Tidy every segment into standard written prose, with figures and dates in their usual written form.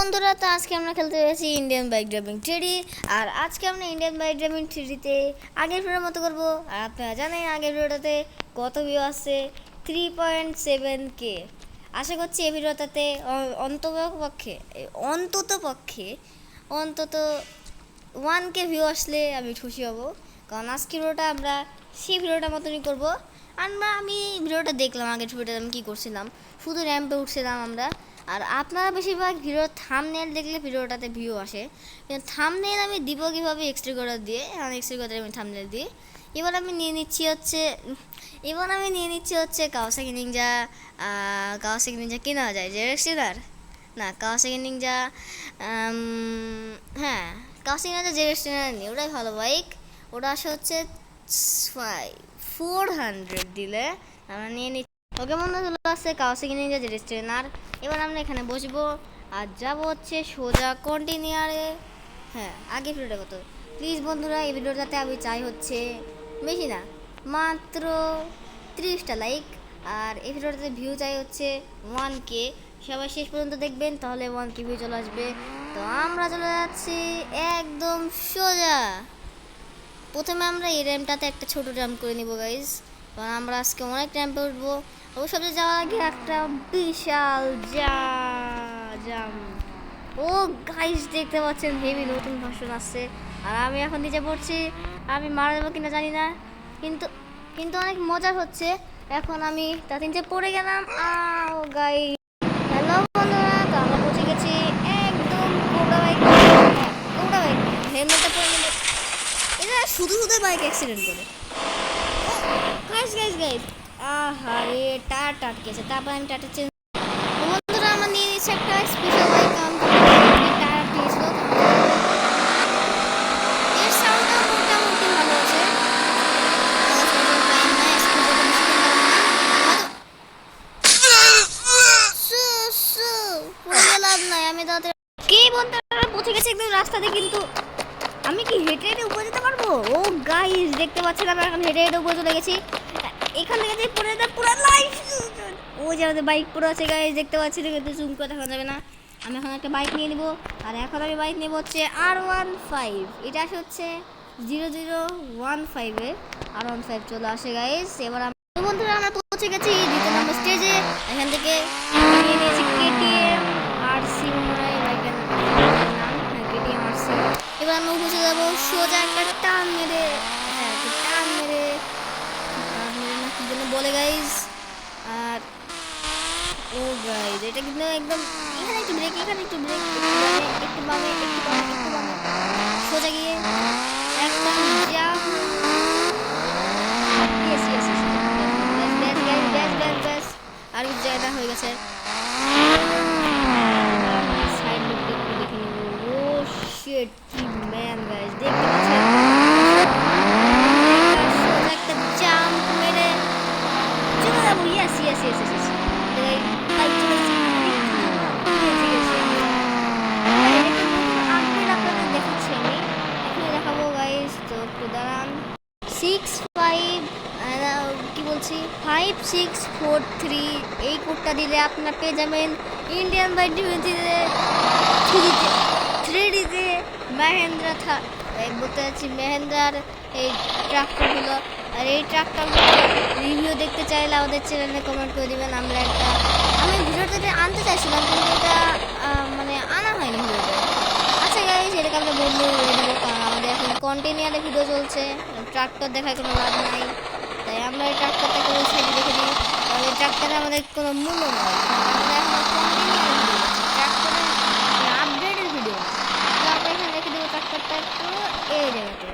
বন্ধুরা, তো আজকে আমরা খেলতে যাচ্ছি ইন্ডিয়ান বাইক ড্রাইভিং থ্রিডি। আর আজকে আমরা ইন্ডিয়ান বাইক ড্রাইভিং থ্রিডিতে আগের ভিডিওর মতো করবো। আর আপনারা জানেন আগের ভিডিওটাতে কত ভিউ আসছে, 3.7K। আশা করছি এই ভিডিওটাতে অন্তত 1K ভিউ আসলে আমি খুশি হব। কারণ আজকের ভিডিওটা আমরা সেই ভিডিওটার মতনই করবো। আমি ভিডিওটা দেখলাম, আগের ভিডিওটা আমি কী করছিলাম, শুধু র্যাম্পে উঠছিলাম আমরা। আর আপনারা বেশিরভাগ ভিডিওর থাম্বনেল দেখলে ভিডিওটাতে ভিউ আসে, কিন্তু থাম্বনেল আমি দিব কীভাবে, এক্সট্রা করার দিয়ে, এক্সট্রা করে আমি থাম্বনেল দিই। এবার আমি নিয়ে নিচ্ছি হচ্ছে কাওয়াসাকি নিনজা কেনা যায় যে রেস্টিনার না, কাওয়াসাকি নিনজা। হ্যাঁ, কাওয়াসাকি নিনজা যে রেস্টিনার নিই, ওটাই ভালো বাইক। ওটা আসে হচ্ছে 400 দিলে আমরা নিয়ে নিচ্ছি। ওকে মনে হলো আছে কাওয়াসাকি নিনজা যে রেস্টুরেন্ট। এবার আমরা এখানে বসবো আর যাবো হচ্ছে সোজা কন্টিনিউয়ারে। হ্যাঁ, আগে ভিডিওটা কত প্লিজ বন্ধুরা, এই ভিডিওটাতে আমি চাই হচ্ছে বেশি না, মাত্র 30টা লাইক। আর এই ভিডিওটাতে ভিউ চাই হচ্ছে 1K। সবাই শেষ পর্যন্ত দেখবেন, তাহলে 1K ভিউ চলে আসবে। তো আমরা চলে যাচ্ছি একদম সোজা। প্রথমে আমরা এই র্যাম্পটাতে একটা ছোট জাম্প করে নিব গাইজ, কারণ আমরা আজকে অনেক র্যাম্পে উঠবো। ওই সবচেয়ে যাওয়ার আগে একটা বিশাল জাম। ও গাইজ, দেখতে পাচ্ছেন হেভি নতুন ভার্সন আসছে। আর আমি এখন নিচে পড়ছি, আমি মারা যাবো কিনা জানি না, কিন্তু কিন্তু অনেক মজা হচ্ছে। এখন আমি তার নিচে পড়ে গেলাম। গাইজ, হ্যালো বন্ধুরা, তো আমরা পৌঁছে গেছি একদম কোবরা বাইক। হেলমেটটা পরে নেবে, এটা শুধু বাইক অ্যাক্সিডেন্ট করে। গাইজ, আহারে টায়ার টাটকেছে। তারপর আমি টায়ারটা চেঞ্জ। বন্ধুরা, আমরা নিয়ে নিচ্ছি একটা স্পেশাল বাইক। টায়ার দিয়েছিল, এর সাউন্ডটা মোটামুটি ভালো আছে। লাভ নাই, আমি তাদের কে বন্ধুরা পৌঁছে গেছে একদম রাস্তাতে। কিন্তু আমি কি হেঁটে উপরে যেতে পারবো? ও গাইজ, দেখতে পাচ্ছেন আমরা এখন হেঁটে উপরে চলে গেছি। এখান থেকে যে পড়ে যেতে পুরো লাইফ, ও যে আমাদের বাইক পুরো আছে গাইজ, দেখতে পাচ্ছি, কিন্তু জুম করে দেখা যাবে না। আমি এখন একটা বাইক নিয়ে নিব। আর এখন আমি বাইক নেব হচ্ছে R15। এটা আসে হচ্ছে 0015-এ R15 চলে আসে গাইজ। এবার বন্ধুরা আমরা পৌঁছে গেছি 2 নম্বর স্টেজে। এখান থেকে নিয়ে নিয়েছি KTM RC, বাইকের নাম KTM RC। এবার আমরা পৌঁছে যাবো সোজা একটা টান মেরে না কি জন্য বলে গাইজ। আর ও গাইজ, এটা কিন্তু একদম এখানে একটু ব্রেক, একটু বামে, সোজা গিয়ে একটা জাম। ব্যাস আর কিছু জায়গাটা হয়ে গেছে। সাইড দেখে নিব। ও শিট, কি ম্যান গাইজ, দেখতে পাচ্ছেন একটা জাম্প মেরে চলে যাবো। ইয়েস আপনাদের দেখাচ্ছি, আমি এখনই দেখাবো গাইজ। তো একটু দাঁড়ান। 5643 এই কোডটা দিলে আপনারা পেয়ে যাবেন ইন্ডিয়ান বাইক থ্রিডিতে মেহেন্দ্রার এই ট্রাক্টরগুলো। আর এই ট্রাক্টরগুলো রিভিউ দেখতে চাইলে আমাদের চ্যানেলে কমেন্ট করে দেবেন। আমি ভিডিওটাতে আনতে চাইছিলাম, কিন্তু এটা মানে আনা হয়নি ভিডিওতে। আচ্ছা গাইজ, এটাকে আমরা বন্ধ করে দেবো, কারণ আমাদের এখন কন্টিনিউয়ারে ভিডিও চলছে, ট্রাক্টর দেখায় কোনো লাভ নাই। তাই আমরা এই ট্রাক্টরটাকে ওই সাইডে রেখে দিই, কারণ এই ট্রাক্টরে আমাদের কোনো মূল্য নেই। আমরা এখন কন্টিনিউয়ার ভিডিও ট্রাক্টরের আপডেটের ভিডিও। তো আমরা এখানে রেখে দেবো ট্রাক্টরটা একটু এই জায়গাতে।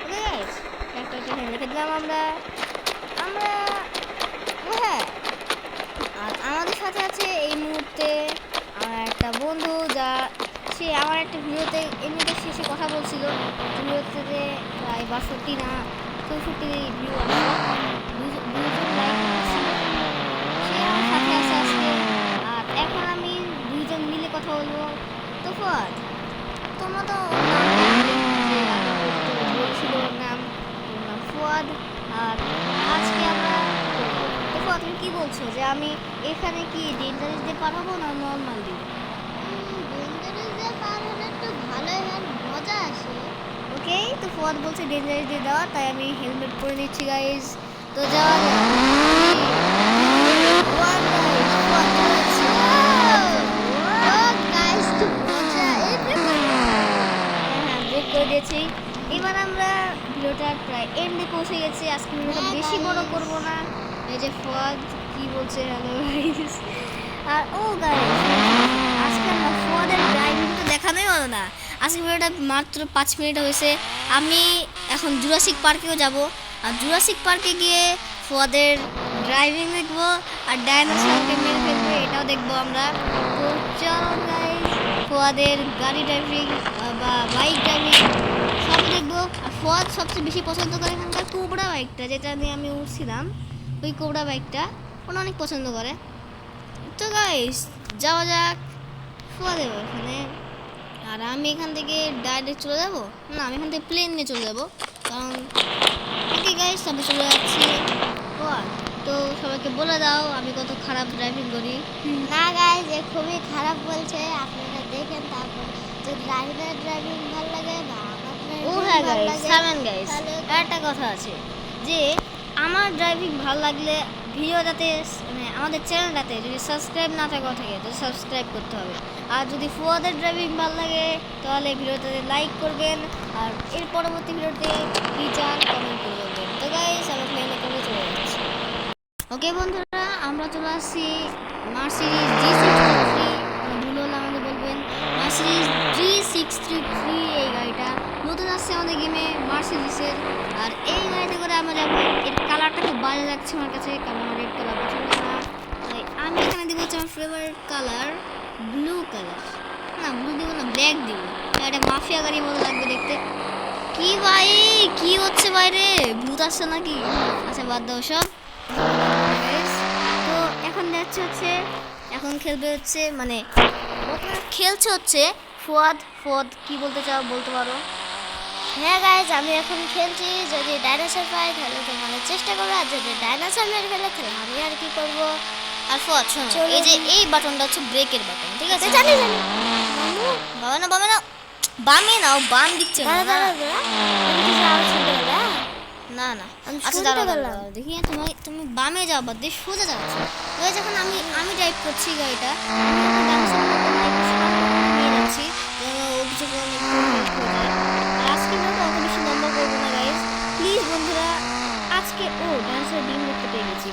ওকে গাইজ, ট্রাক্টরটা এখানে রেখে দিলাম আমরা। হ্যাঁ, আর আমাদের সাথে আছে এই মুহূর্তে আমার একটা বন্ধু, সে আমার একটা ভিডিওতে এমনিতে শেষে কথা বলছিল। ভিডিওতে প্রায় 62 না 64 ভিউ আছে, 2জন লাইক ছিল। সে আমার সাথে আছে আজকে। আর এখন আমি 2জন মিলে কথা বলবো। তো ফুয়াদ, তোমরা তো বলছিল ওর নাম ফুয়াদ। আর আজকে আমরা তুমি কি বলছো যে আমি এখানে কি ডেঞ্জারাস দিয়ে পাঠাবো না নর্মাল দিয়ে? ফুয়াদ বলছে ডেঞ্জারাস দিয়ে দেওয়া, তাই আমি হেলমেট পরে নিচ্ছি গাইজ। তো যাওয়া যাক। ব্রেক করে দিয়েছি। এবার আমরা ভিডিওটা প্রায় এন্ডে পৌঁছে গেছি। আজকে ভিডিওটা বেশি বড় করব না। এই যে ফুয়াদ কি বলছে, হ্যালো গাইস। আর ও গাইস, আজকে আমরা ফুয়াদের ড্রাইভিংটা দেখানোই হলো না। আজকে ভিডিওটা মাত্র 5 মিনিট হয়েছে। আমি এখন জুরাসিক পার্কেও যাব, আর জুরাসিক পার্কে গিয়ে ফুয়াদের ড্রাইভিং দেখবো আর ডাইনোসরকে মেরে ফেলবে, এটাও দেখবো আমরা। তো চলো গাইস, ফুয়াদের গাড়ি ড্রাইভিং বা বাইক ড্রাইভিং সব দেখবো। আর ফুয়াদ সবচেয়ে বেশি পছন্দ করে এখানকার কোবরা বাইকটা, যেটা নিয়ে আমি উঠছিলাম, ওই কোবরা বাইকটা ওরা অনেক পছন্দ করে। তো গাইস যাওয়া যাক ফুয়াদের ওখানে। আর আমি এখান থেকে ডাইরেক্ট চলে যাব না, আমি এখান থেকে প্লেন নিয়ে চলে যাব, কারণ ওকে গাইস আমি চলে যাচ্ছি। তো সবাইকে বলে দাও আমি কত খারাপ ড্রাইভিং করি। না গাইজ, এ খুবই খারাপ বলছে, আপনারা দেখেন। তারপর যদি রাইডার ড্রাইভিং ভালো লাগে বা ও হ্যাঁ গাইস, থামেন গাইস, একটা কথা আছে যে আমার ড্রাইভিং ভালো লাগলে ভিডিও যাতে মানে আমাদের চ্যানেলটাতে যদি সাবস্ক্রাইব না থাকে তো সাবস্ক্রাইব করতে হবে। আর যদি ফুয়াদের ড্রাইভিং ভালো লাগে তাহলে ভিডিওটাতে লাইক করবেন, আর এর পরবর্তী ভিডিওতে কি চান কমেন্ট করে বলবেন। তো গাইস আমি প্লেনে করে চলে যাচ্ছি। ওকে বন্ধুরা, আমরা চলে আসছি মার্সিডিজ G63। ভুল হলে আমাদের বলবেন। মার্সিডিজ G63 এই গাড়িটা নতুন আসছে আমাদের গেমে মার্সিডিজের। আর এই গাড়িতে করে আমরা যাবো। এর কালারটা খুব বাজে লাগছে আমার কাছে, কারণ আমার রেড কালার পছন্দ না। তাই আমি এখানে দিব হচ্ছে আমার ফেভারিট কালার ব্লু কালার। না ব্লু দিব না, ব্ল্যাক দিব। এটা মাফিয়া গাড়ির মতো লাগবে দেখতে। কি ভাই কি হচ্ছে বাইরে, ভূত আসছে নাকি? আচ্ছা বাদ দাও সব। তো এখন যাচ্ছে হচ্ছে, এখন খেলবে হচ্ছে মানে খেলছে হচ্ছে ফুয়াদ। ফুয়াদ কি বলতে চাও বলতে পারো। হ্যাঁ গাইজ, আমি এখন খেলছি। যদি ডাইনোসর পাই তাহলে তোমাদের চেষ্টা করবো, আর যদি ডাইনোসর মেরে ফেলে তাহলে আমি আর কি করবো। আর ফুয়াদ শোনো, এই যে এই বাটনটা হচ্ছে ব্রেকের বাটন, ঠিক আছে? জানি জানি। বামে না বামে না, বামে নাও, বাম দিচ্ছে না। না না আচ্ছা দাঁড়াও দেখি, তুমি বামে যাও, বাদ দিয়ে সোজা যাচ্ছ। যখন আমি ড্রাইভ করছি গাড়িটা, নিয়ে যাচ্ছি, ও কিছু আজকে অত বেশি লম্বা করবো না গাইজ প্লিজ বন্ধুরা। আজকে ও ডান্সের ডিম দেখতে পেয়ে গেছি।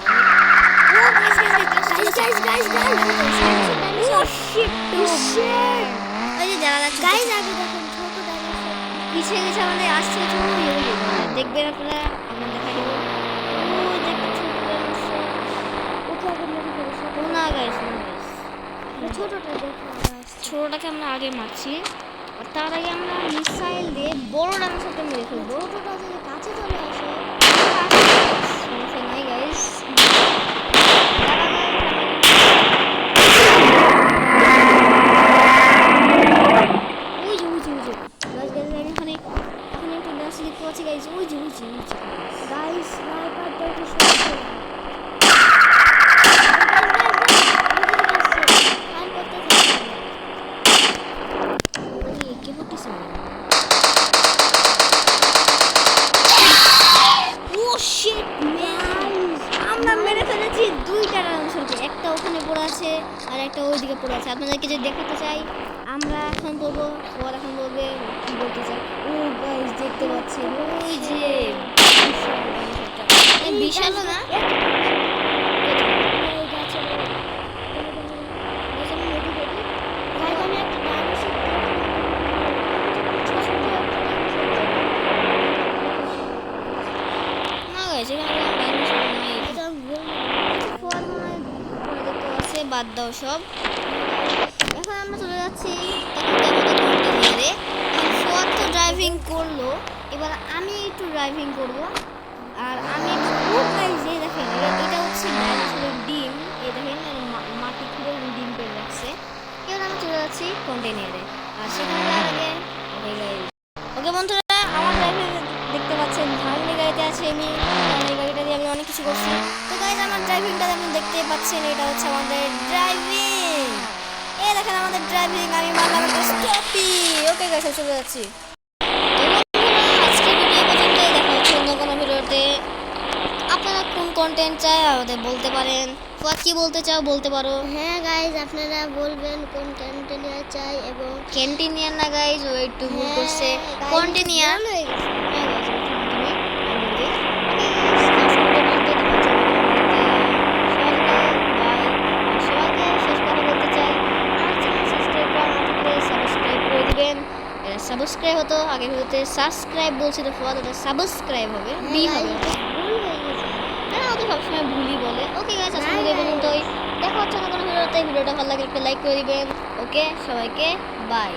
পিছিয়ে গেছে আমাদের, আসছে দেখবেন আপনারা, আমরা দেখা দেবো। ছোটটাকে আমরা আগে মারছি, আর তার আগে আমরা মিসাইল দিয়ে বড় ডাইনোসরটা মেরে ফেলবো। কাছে চলে আসে। সমস্যা নাই গাইস। আমরা মেরে ফেলেছি দুইটা ডাইনোসরকে, একটা ওখানে পড়ে আছে আর একটা ওইদিকে পড়ে আছে। আপনাদেরকে যদি দেখাতে চাই, আমরা এখন বলবো, ওরা এখন বলবে কি বলতে চাই। ও গাইস দেখতে পাচ্ছি ওই যে বিশালও না, বাদ দাও সব। এখন আমরা চলে যাচ্ছি ফুয়াদ তো ড্রাইভিং করলো, এবার আমি একটু ড্রাইভিং করব। আর আমি যে দেখেন এটা হচ্ছে ডাইনোসরের ডিম, এই দেখেন মাটি খুঁড়ে ডিম করে রাখছে। এবার আমি চলে যাচ্ছি কন্টেনারে, আর সেখানে যাওয়ার আগে ওকে বন্ধুরা, আমার ড্রাইভিং দেখতে পাচ্ছেন ধারণী গাড়িতে আছে আমি, এই গাড়িটা দিয়ে আমি অনেক কিছু করছি। তো গাইজ আমার ড্রাইভিংটা আপনি দেখতে পাচ্ছেন, এটা হচ্ছে আমাদের ড্রাইভিং। এই দেখেন আমাদের ড্রাইভিং, আমি মারলাম একটা স্টপি। ওকে গাইজ চলে যাচ্ছি। আজকে কন্টেন্ট চাই আমাদের বলতে পারেন। ফুয়াদ কি বলতে চাও বলতে পারো। হ্যাঁ গাইজ আপনারা বলবেন কোন কন্টেনিয়ার চাই এবং ক্যান্টিনিয়ার না গাইজ, ও একটু ভুল হ্যাঁ, করছে, guys, কন্টিনিয়ার। ভুল হয়ে গেছে। হ্যাঁ guys, এটা থামো তুমি, আমি বলি। Okay guys, আজকের মতো তোমার সবাইকে শেষ কথা বলতে চাই, আমার চ্যানেল সাবস্ক্রাইব করা না থাকলে সাবস্ক্রাইব করে দিবেন। সাবস্ক্রাইব হতো আগে ভিডিওতে, সাবস্ক্রাইব বলছিল ফুয়াদ, ওটা সাবস্ক্রাইব হবে, বি হ্যাঁ, হবে। guys, ভুল হয়ে গেছে। হ্যাঁ ও তো সবসময় ভুলই বলে। ওকে গাইস, আজকে না, ভিডিও guys। পর্যন্তই। দেখা হচ্ছে না কোনো ভিডিওতে। ভিডিওটা ভালো লাগলে একটা লাইক করে দিবেন। ওকে, সবাইকে বাই।